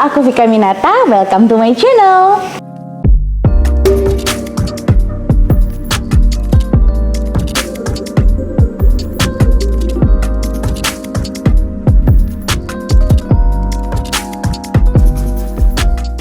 aku Vika Minata, welcome to my channel.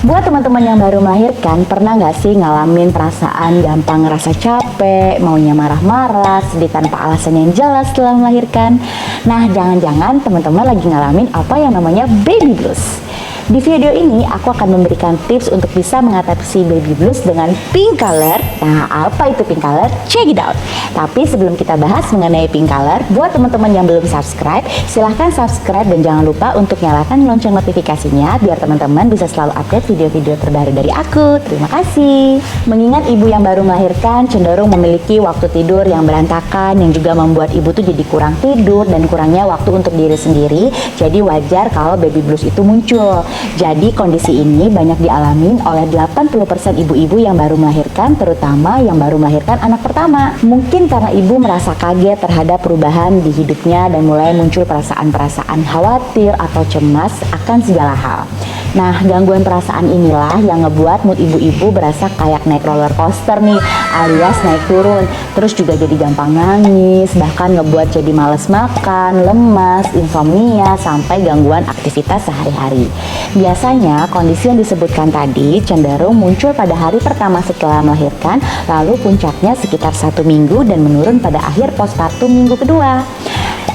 Buat teman-teman yang baru melahirkan, pernah nggak sih ngalamin perasaan gampang ngerasa capek, maunya marah-marah, sedih tanpa alasan yang jelas setelah melahirkan? Nah, jangan-jangan teman-teman lagi ngalamin apa yang namanya baby blues. Di video ini aku akan memberikan tips untuk bisa mengatasi baby blues dengan pink color. Nah, apa itu pink color? Check it out. Tapi sebelum kita bahas mengenai pink color, buat teman-teman yang belum subscribe, silahkan subscribe dan jangan lupa untuk nyalakan lonceng notifikasinya biar teman-teman bisa selalu update video-video terbaru dari aku. Terima kasih. Mengingat ibu yang baru melahirkan cenderung memiliki waktu tidur yang berantakan, yang juga membuat ibu tuh jadi kurang tidur dan kurangnya waktu untuk diri sendiri. Jadi wajar kalau baby blues itu muncul. Jadi kondisi ini banyak dialami oleh 80% ibu-ibu yang baru melahirkan, terutama yang baru melahirkan anak pertama. Mungkin karena ibu merasa kaget terhadap perubahan di hidupnya dan mulai muncul perasaan-perasaan khawatir atau cemas akan segala hal. Nah, gangguan perasaan inilah yang ngebuat mood ibu-ibu berasa kayak naik roller coaster nih, alias naik turun. Terus juga jadi gampang nangis, bahkan ngebuat jadi males makan, lemas, insomnia, sampai gangguan aktivitas sehari-hari. Biasanya kondisi yang disebutkan tadi cenderung muncul pada hari pertama setelah melahirkan, lalu puncaknya sekitar 1 minggu dan menurun pada akhir postpartum minggu kedua.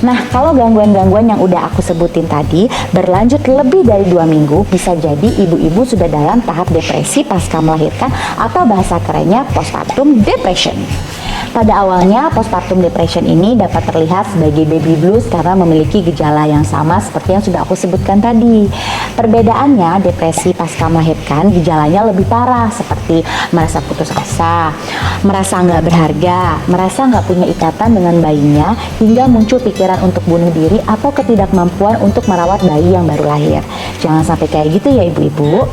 Nah, kalau gangguan-gangguan yang udah aku sebutin tadi berlanjut lebih dari 2 minggu, bisa jadi ibu-ibu sudah dalam tahap depresi pasca melahirkan atau bahasa kerennya postpartum depression. Pada awalnya, postpartum depression ini dapat terlihat sebagai baby blues karena memiliki gejala yang sama seperti yang sudah aku sebutkan tadi. Perbedaannya, depresi pasca melahirkan gejalanya lebih parah seperti merasa putus asa, merasa nggak berharga, merasa nggak punya ikatan dengan bayinya, hingga muncul pikiran untuk bunuh diri atau ketidakmampuan untuk merawat bayi yang baru lahir. Jangan sampai kayak gitu ya ibu-ibu.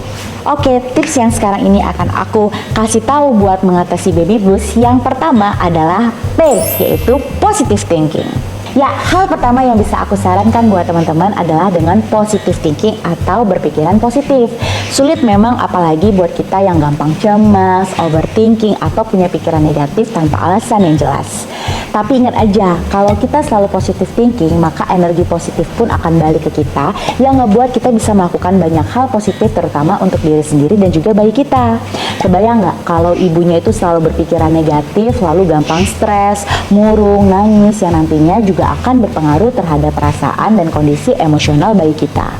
Oke, tips yang sekarang ini akan aku kasih tahu buat mengatasi baby blues. Yang pertama adalah P, yaitu positive thinking. Ya, hal pertama yang bisa aku sarankan buat teman-teman adalah dengan positive thinking atau berpikiran positif. Sulit memang apalagi buat kita yang gampang cemas, overthinking, atau punya pikiran negatif tanpa alasan yang jelas. Tapi ingat aja, kalau kita selalu positive thinking, maka energi positif pun akan balik ke kita yang ngebuat kita bisa melakukan banyak hal positif terutama untuk diri sendiri dan juga bayi kita. Kebayang nggak kalau ibunya itu selalu berpikiran negatif, lalu gampang stres, murung, nangis yang nantinya juga akan berpengaruh terhadap perasaan dan kondisi emosional bayi kita.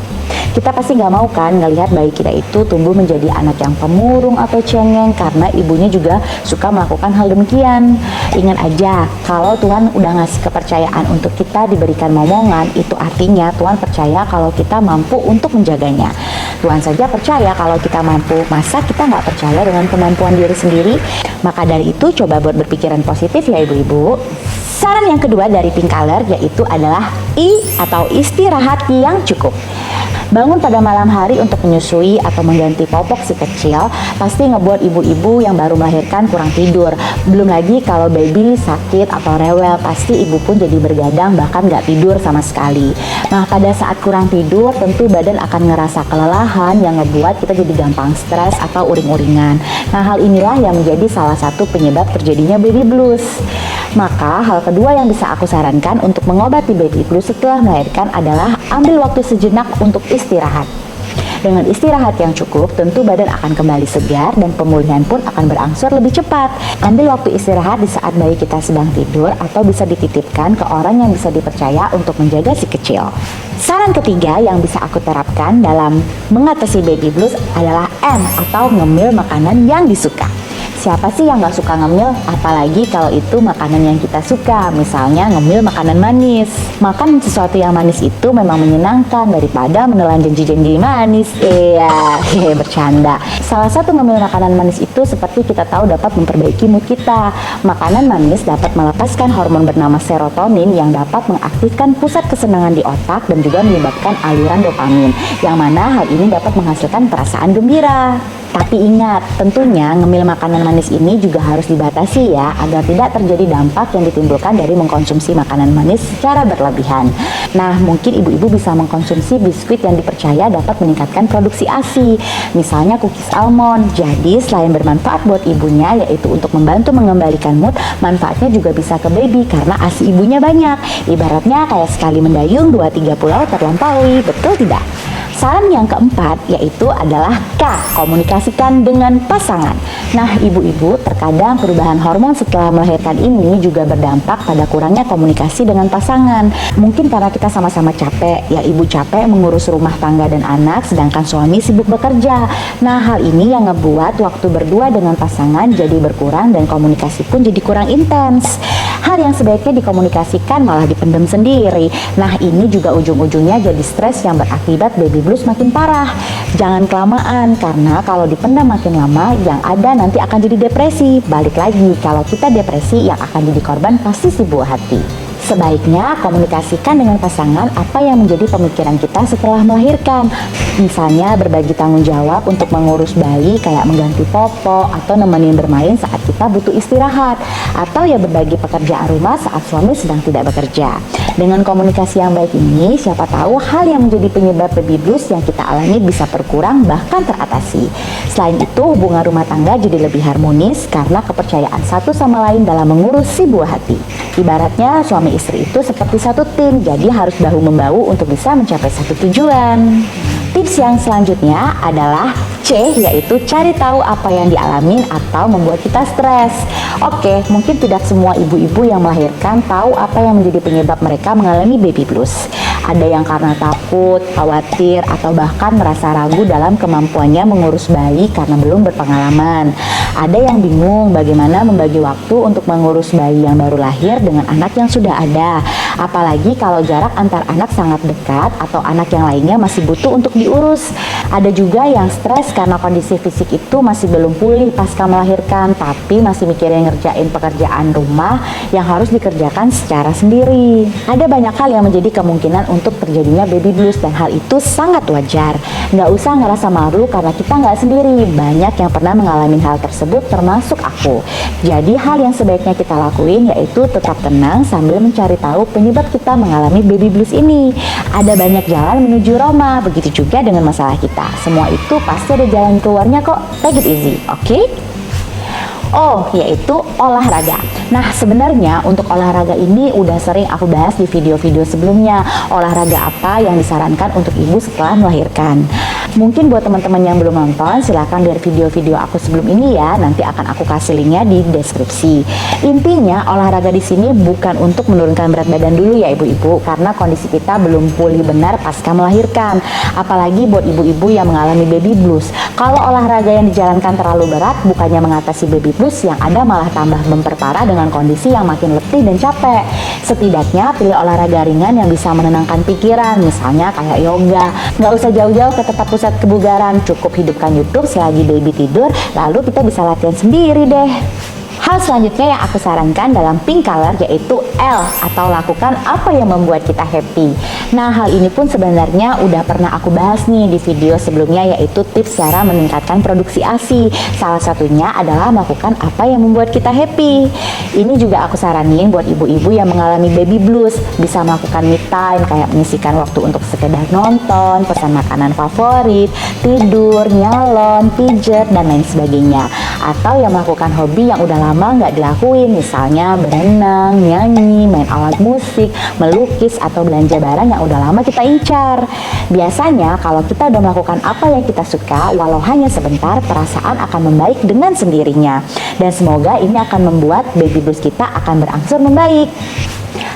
Kita pasti nggak mau kan ngelihat bayi kita itu tumbuh menjadi anak yang pemurung atau cengeng karena ibunya juga suka melakukan hal demikian. Ingat aja, kalau Tuhan udah ngasih kepercayaan untuk kita diberikan momongan, itu artinya Tuhan percaya kalau kita mampu untuk menjaganya. Tuhan saja percaya kalau kita mampu, masa kita nggak percaya dengan kemampuan diri sendiri? Maka dari itu coba buat berpikiran positif ya ibu-ibu. Saran yang kedua dari pink color yaitu adalah I atau istirahat yang cukup. Bangun pada malam hari untuk menyusui atau mengganti popok si kecil pasti ngebuat ibu-ibu yang baru melahirkan kurang tidur. Belum lagi kalau baby sakit atau rewel, pasti ibu pun jadi bergadang bahkan nggak tidur sama sekali. Nah, pada saat kurang tidur tentu badan akan ngerasa kelelahan yang ngebuat kita jadi gampang stres atau uring-uringan. Nah, hal inilah yang menjadi salah satu penyebab terjadinya baby blues. Maka hal kedua yang bisa aku sarankan untuk mengobati baby blues setelah melahirkan adalah ambil waktu sejenak untuk istirahat. Dengan istirahat yang cukup, tentu badan akan kembali segar dan pemulihan pun akan berangsur lebih cepat. Ambil waktu istirahat di saat bayi kita sedang tidur atau bisa dititipkan ke orang yang bisa dipercaya untuk menjaga si kecil. Saran ketiga yang bisa aku terapkan dalam mengatasi baby blues adalah M atau ngemil makanan yang disuka. Siapa sih yang gak suka ngemil? Apalagi kalau itu makanan yang kita suka. Misalnya ngemil makanan manis. Makan sesuatu yang manis itu memang menyenangkan daripada menelan janji-janji manis. Bercanda. Salah satu ngemil makanan manis itu seperti kita tahu dapat memperbaiki mood kita. Makanan manis dapat melepaskan hormon bernama serotonin yang dapat mengaktifkan pusat kesenangan di otak dan juga menyebabkan aliran dopamin. Yang mana hal ini dapat menghasilkan perasaan gembira. Tapi ingat, tentunya ngemil makanan manis manis ini juga harus dibatasi ya, agar tidak terjadi dampak yang ditimbulkan dari mengkonsumsi makanan manis secara berlebihan. Nah, mungkin ibu-ibu bisa mengkonsumsi biskuit yang dipercaya dapat meningkatkan produksi ASI, misalnya cookies almond. Jadi selain bermanfaat buat ibunya, yaitu untuk membantu mengembalikan mood, manfaatnya juga bisa ke baby karena ASI ibunya banyak. Ibaratnya kayak sekali mendayung 2-3 pulau terlampaui, betul tidak? Saran yang keempat yaitu adalah K, komunikasikan dengan pasangan. Nah, ibu-ibu, terkadang perubahan hormon setelah melahirkan ini juga berdampak pada kurangnya komunikasi dengan pasangan. Mungkin karena kita sama-sama capek, ya ibu capek mengurus rumah tangga dan anak sedangkan suami sibuk bekerja. Nah, hal ini yang ngebuat waktu berdua dengan pasangan jadi berkurang dan komunikasi pun jadi kurang intens. Hal yang sebaiknya dikomunikasikan malah dipendam sendiri. Nah, ini juga ujung-ujungnya jadi stres yang berakibat baby blues makin parah. Jangan kelamaan, karena kalau dipendam makin lama, yang ada nanti akan jadi depresi. Balik lagi, kalau kita depresi, yang akan jadi korban pasti si buah hati. Sebaiknya komunikasikan dengan pasangan apa yang menjadi pemikiran kita setelah melahirkan. Misalnya berbagi tanggung jawab untuk mengurus bayi kayak mengganti popok atau nemenin bermain saat kita butuh istirahat. Atau ya berbagi pekerjaan rumah saat suami sedang tidak bekerja. Dengan komunikasi yang baik ini, siapa tahu hal yang menjadi penyebab baby blues yang kita alami bisa berkurang bahkan teratasi. Selain itu, hubungan rumah tangga jadi lebih harmonis karena kepercayaan satu sama lain dalam mengurus si buah hati. Ibaratnya suami istri itu seperti satu tim, jadi harus bahu-membahu untuk bisa mencapai satu tujuan. Tips yang selanjutnya adalah C, yaitu cari tahu apa yang dialamin atau membuat kita stres. Oke, mungkin tidak semua ibu-ibu yang melahirkan tahu apa yang menjadi penyebab mereka mengalami baby blues. Ada yang karena takut, khawatir, atau bahkan merasa ragu dalam kemampuannya mengurus bayi karena belum berpengalaman. Ada yang bingung bagaimana membagi waktu untuk mengurus bayi yang baru lahir dengan anak yang sudah ada. Apalagi kalau jarak antar anak sangat dekat atau anak yang lainnya masih butuh untuk diurus. Ada juga yang stres karena kondisi fisik itu masih belum pulih pasca melahirkan, tapi masih mikirin ngerjain pekerjaan rumah yang harus dikerjakan secara sendiri. Ada banyak hal yang menjadi kemungkinan untuk terjadinya baby blues dan hal itu sangat wajar. Nggak usah ngerasa malu karena kita nggak sendiri. Banyak yang pernah mengalami hal tersebut termasuk aku. Jadi hal yang sebaiknya kita lakuin yaitu tetap tenang sambil mencari tahu penyebab kita mengalami baby blues ini. Ada banyak jalan menuju Roma, begitu juga dengan masalah kita. Semua itu pasti ada jalan keluarnya kok. Take it easy, oke? Oh, yaitu olahraga. Nah, sebenarnya untuk olahraga ini udah sering aku bahas di video-video sebelumnya. Olahraga apa yang disarankan untuk ibu setelah melahirkan. Mungkin buat teman-teman yang belum nonton, silahkan lihat video-video aku sebelum ini ya. Nanti akan aku kasih linknya di deskripsi. Intinya, olahraga di sini bukan untuk menurunkan berat badan dulu ya ibu-ibu, karena kondisi kita belum pulih benar pasca melahirkan. Apalagi buat ibu-ibu yang mengalami baby blues. Kalau olahraga yang dijalankan terlalu berat, bukannya mengatasi baby blues, yang ada malah tambah memperparah dengan kondisi yang makin letih dan capek. Setidaknya pilih olahraga ringan yang bisa menenangkan pikiran, misalnya kayak yoga. Nggak usah jauh-jauh ke tempat pusat kebugaran, cukup hidupkan YouTube selagi baby tidur, lalu kita bisa latihan sendiri deh. Hal selanjutnya yang aku sarankan dalam pink color yaitu L, atau lakukan apa yang membuat kita happy. Nah, hal ini pun sebenarnya udah pernah aku bahas nih di video sebelumnya, yaitu tips cara meningkatkan produksi ASI. Salah satunya adalah melakukan apa yang membuat kita happy. Ini juga aku saranin buat ibu-ibu yang mengalami baby blues. Bisa melakukan me time, kayak menyisihkan waktu untuk sekedar nonton, pesan makanan favorit, tidur, nyalon, pijet, dan lain sebagainya. Atau yang melakukan hobi yang udah lama nggak dilakuin, misalnya berenang, nyanyi, main alat musik, melukis, atau belanja barang yang udah lama kita incar. Biasanya kalau kita udah melakukan apa yang kita suka, walau hanya sebentar, perasaan akan membaik dengan sendirinya. Dan semoga ini akan membuat baby blues kita akan berangsur membaik.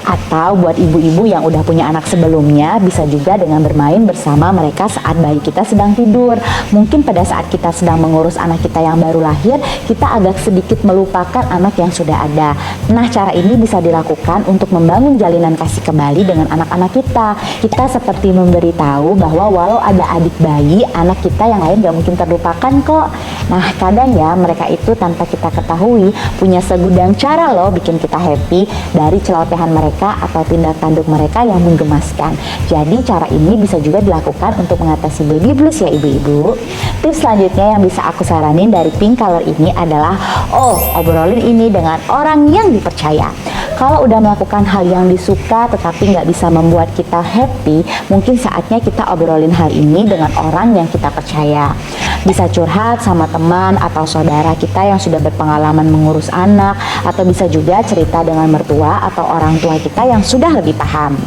Atau buat ibu-ibu yang udah punya anak sebelumnya, bisa juga dengan bermain bersama mereka saat bayi kita sedang tidur. Mungkin pada saat kita sedang mengurus anak kita yang baru lahir, kita agak sedikit melupakan anak yang sudah ada. Nah, cara ini bisa dilakukan untuk membangun jalinan kasih kembali dengan anak-anak kita. Kita seperti memberitahu bahwa walau ada adik bayi, anak kita yang lain gak mungkin terlupakan kok. Nah, kadang ya mereka itu tanpa kita ketahui punya segudang cara loh bikin kita happy, dari celotehan mereka atau tindak tanduk mereka yang menggemaskan. Jadi cara ini bisa juga dilakukan untuk mengatasi baby blues ya ibu-ibu. Tips selanjutnya yang bisa aku saranin dari pink color ini adalah obrolin ini dengan orang yang dipercaya. Kalau udah melakukan hal yang disuka tetapi nggak bisa membuat kita happy, mungkin saatnya kita obrolin hal ini dengan orang yang kita percaya. Bisa curhat sama teman atau saudara kita yang sudah berpengalaman mengurus anak, atau bisa juga cerita dengan mertua atau orang tua kita yang sudah lebih paham.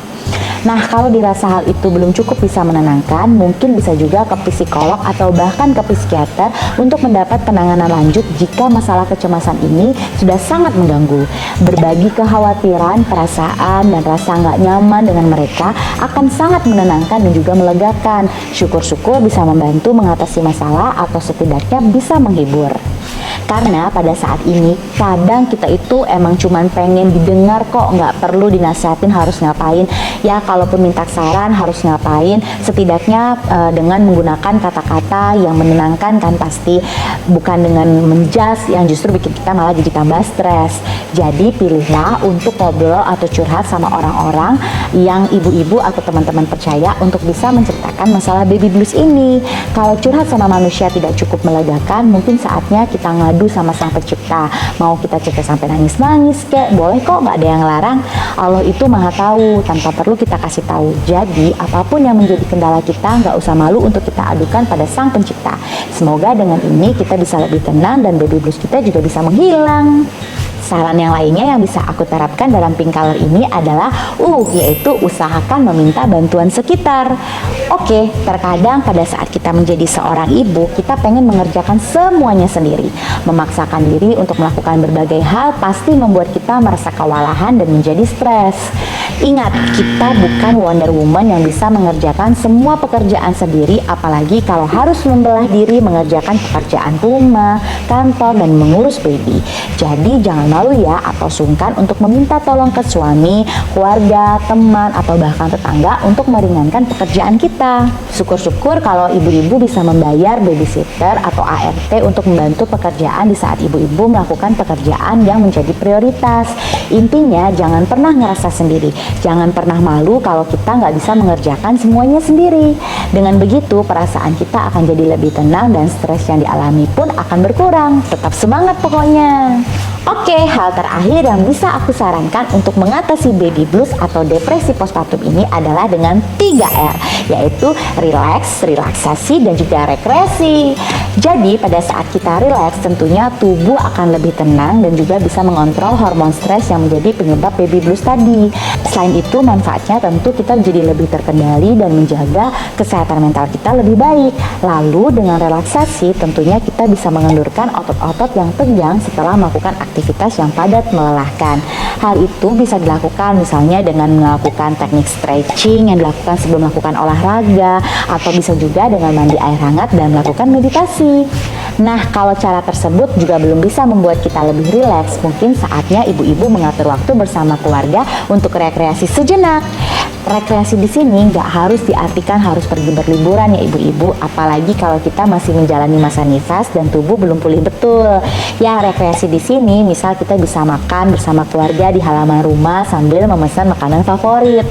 Nah, kalau dirasa hal itu belum cukup bisa menenangkan, mungkin bisa juga ke psikolog atau bahkan ke psikiater untuk mendapat penanganan lanjut jika masalah kecemasan ini sudah sangat mengganggu. Berbagi kekhawatiran, perasaan, dan rasa nggak nyaman dengan mereka akan sangat menenangkan dan juga melegakan. Syukur-syukur bisa membantu mengatasi masalah atau setidaknya bisa menghibur. Karena pada saat ini kadang kita itu emang cuman pengen didengar kok, nggak perlu dinasihatin harus ngapain. Ya kalaupun minta saran harus ngapain, setidaknya dengan menggunakan kata-kata yang menenangkan kan pasti, bukan dengan menjas yang justru bikin kita malah jadi tambah stres. Jadi pilihlah untuk ngobrol atau curhat sama orang-orang yang ibu-ibu atau teman-teman percaya untuk bisa menceritakan masalah baby blues ini. Kalau curhat sama manusia tidak cukup melegakan, mungkin saatnya kita ngadu sama Sang Pencipta. Mau kita cerita sampai nangis-nangis kek, boleh kok, nggak ada yang larang. Allah itu maha tahu tanpa perlu kita kasih tahu. Jadi apapun yang menjadi kendala kita, nggak usah malu untuk kita adukan pada Sang Pencipta. Semoga dengan ini kita bisa lebih tenang dan baby blues kita juga bisa menghilang. Saran yang lainnya yang bisa aku terapkan dalam pink color ini adalah yaitu usahakan meminta bantuan sekitar. Oke, terkadang pada saat kita menjadi seorang ibu, kita pengen mengerjakan semuanya sendiri. Memaksakan diri untuk melakukan berbagai hal pasti membuat kita merasa kewalahan dan menjadi stres. Ingat, kita bukan Wonder Woman yang bisa mengerjakan semua pekerjaan sendiri, apalagi kalau harus membelah diri mengerjakan pekerjaan rumah, kantor, dan mengurus baby. Jadi jangan malu ya atau sungkan untuk meminta tolong ke suami, keluarga, teman, atau bahkan tetangga untuk meringankan pekerjaan kita. Syukur-syukur kalau ibu-ibu bisa membayar babysitter atau ART untuk membantu pekerjaan di saat ibu-ibu melakukan pekerjaan yang menjadi prioritas. Intinya jangan pernah ngerasa sendiri, jangan pernah malu kalau kita nggak bisa mengerjakan semuanya sendiri. Dengan begitu perasaan kita akan jadi lebih tenang dan stres yang dialami pun akan berkurang. Tetap semangat pokoknya. Oke, hal terakhir yang bisa aku sarankan untuk mengatasi baby blues atau depresi postpartum ini adalah dengan 3R, yaitu relax, relaksasi, dan juga rekreasi. Jadi pada saat kita relax, tentunya tubuh akan lebih tenang dan juga bisa mengontrol hormon stres yang menjadi penyebab baby blues tadi. Selain itu, manfaatnya tentu kita jadi lebih terkendali dan menjaga kesehatan mental kita lebih baik. Lalu dengan relaksasi, tentunya kita bisa mengendurkan otot-otot yang tegang setelah melakukan aktivitas yang padat melelahkan. Hal itu bisa dilakukan misalnya dengan melakukan teknik stretching yang dilakukan sebelum melakukan olahraga, atau bisa juga dengan mandi air hangat dan melakukan meditasi. Nah, kalau cara tersebut juga belum bisa membuat kita lebih rileks, mungkin saatnya ibu-ibu mengatur waktu bersama keluarga untuk rekreasi sejenak. Rekreasi di sini nggak harus diartikan harus pergi berliburan ya ibu-ibu, apalagi kalau kita masih menjalani masa nifas dan tubuh belum pulih betul. Ya, rekreasi di sini misal kita bisa makan bersama keluarga di halaman rumah sambil memesan makanan favorit.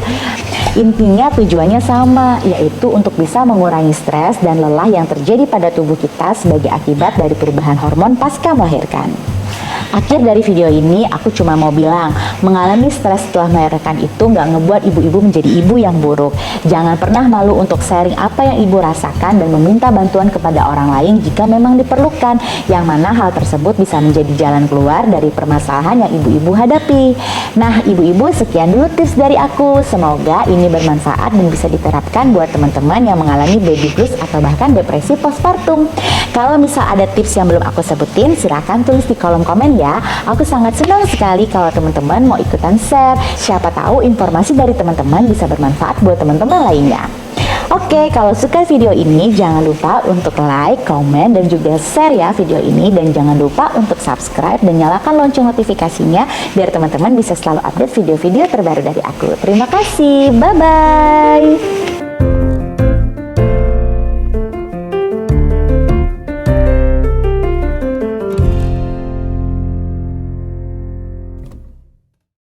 Intinya tujuannya sama, yaitu untuk bisa mengurangi stres dan lelah yang terjadi pada tubuh kita sebagai akibat dari perubahan hormon pasca melahirkan. Akhir dari video ini, aku cuma mau bilang, mengalami stres setelah melahirkan itu nggak ngebuat ibu-ibu menjadi ibu yang buruk. Jangan pernah malu untuk sharing apa yang ibu rasakan dan meminta bantuan kepada orang lain jika memang diperlukan, yang mana hal tersebut bisa menjadi jalan keluar dari permasalahan yang ibu-ibu hadapi. Nah, ibu-ibu, sekian dulu tips dari aku. Semoga ini bermanfaat dan bisa diterapkan buat teman-teman yang mengalami baby blues atau bahkan depresi postpartum. Kalau misal ada tips yang belum aku sebutin, silakan tulis di kolom komen ya. Aku sangat senang sekali kalau teman-teman mau ikutan share. Siapa tahu informasi dari teman-teman bisa bermanfaat buat teman-teman lainnya. Oke, kalau suka video ini jangan lupa untuk like, komen, dan juga share ya video ini. Dan jangan lupa untuk subscribe dan nyalakan lonceng notifikasinya biar teman-teman bisa selalu update video-video terbaru dari aku. Terima kasih, bye-bye.